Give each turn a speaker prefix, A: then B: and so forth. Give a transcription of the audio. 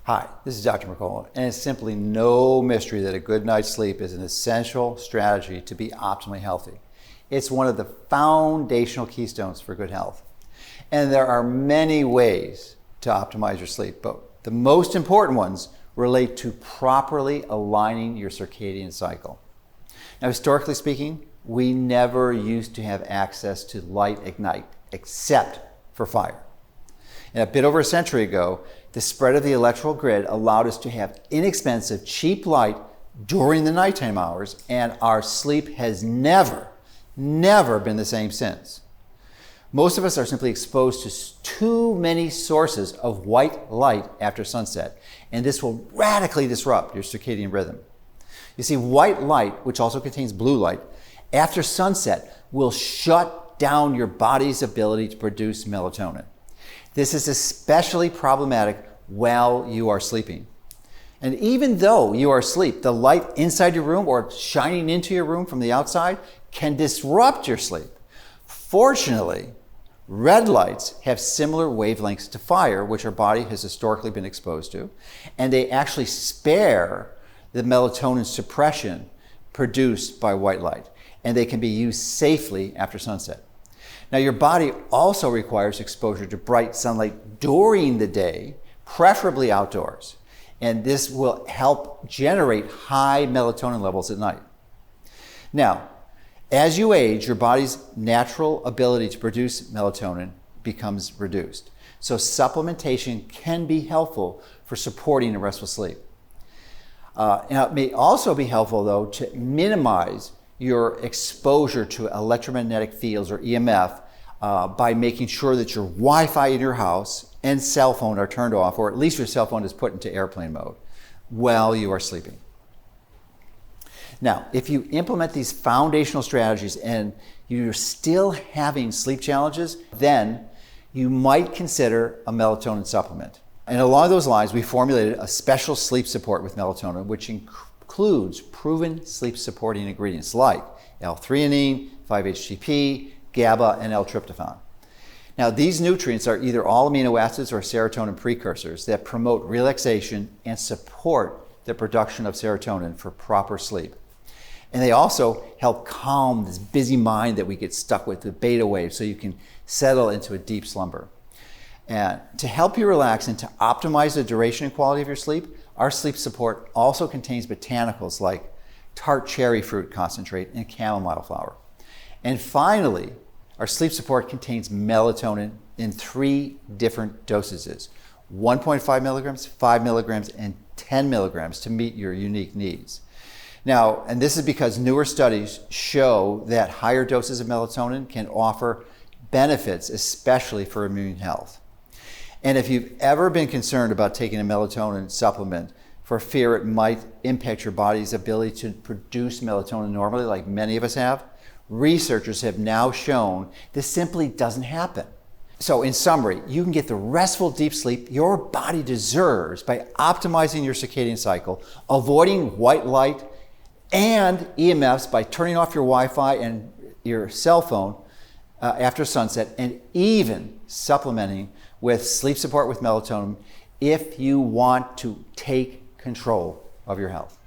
A: Hi, this is Dr. Mercola, and it's simply no mystery that a good night's sleep is an essential strategy to be optimally healthy. It's one of the foundational keystones for good health. And there are many ways to optimize your sleep, but the most important ones relate to properly aligning your circadian cycle. Now, historically speaking, we never used to have access to light at night, except for fire. And a bit over a century ago, the spread of the electrical grid allowed us to have inexpensive, cheap light during the nighttime hours, and our sleep has never been the same since. Most of us are simply exposed to too many sources of white light after sunset, and this will radically disrupt your circadian rhythm. You see, white light, which also contains blue light, after sunset will shut down your body's ability to produce melatonin. This is especially problematic while you are sleeping. And even though you are asleep, the light inside your room or shining into your room from the outside can disrupt your sleep. Fortunately, red lights have similar wavelengths to fire, which our body has historically been exposed to, and they actually spare the melatonin suppression produced by white light, and they can be used safely after sunset. Now, your body also requires exposure to bright sunlight during the day, preferably outdoors, and this will help generate high melatonin levels at night. Now, as you age, your body's natural ability to produce melatonin becomes reduced. So supplementation can be helpful for supporting a restful sleep. Now, it may also be helpful, though, to minimize your exposure to electromagnetic fields or EMF by making sure that your Wi-Fi in your house and cell phone are turned off, or at least your cell phone is put into airplane mode while you are sleeping. Now, if you implement these foundational strategies and you're still having sleep challenges, then you might consider a melatonin supplement. And along those lines, we formulated a special sleep support with melatonin, which includes proven sleep supporting ingredients like L-theanine, 5-HTP, GABA, and L-tryptophan. Now, these nutrients are either all amino acids or serotonin precursors that promote relaxation and support the production of serotonin for proper sleep. And they also help calm this busy mind that we get stuck with the beta waves so you can settle into a deep slumber. And to help you relax and to optimize the duration and quality of your sleep, our sleep support also contains botanicals like tart cherry fruit concentrate and chamomile flower. And finally, our sleep support contains melatonin in 3 different dosages, 1.5 milligrams, 5 milligrams, and 10 milligrams to meet your unique needs. Now, and this is because newer studies show that higher doses of melatonin can offer benefits, especially for immune health. And if you've ever been concerned about taking a melatonin supplement for fear it might impact your body's ability to produce melatonin normally, like many of us have, researchers have now shown this simply doesn't happen. So in summary, you can get the restful deep sleep your body deserves by optimizing your circadian cycle, avoiding white light and EMFs by turning off your Wi-Fi and your cell phone after sunset, and even supplementing with sleep support with melatonin if you want to take control of your health.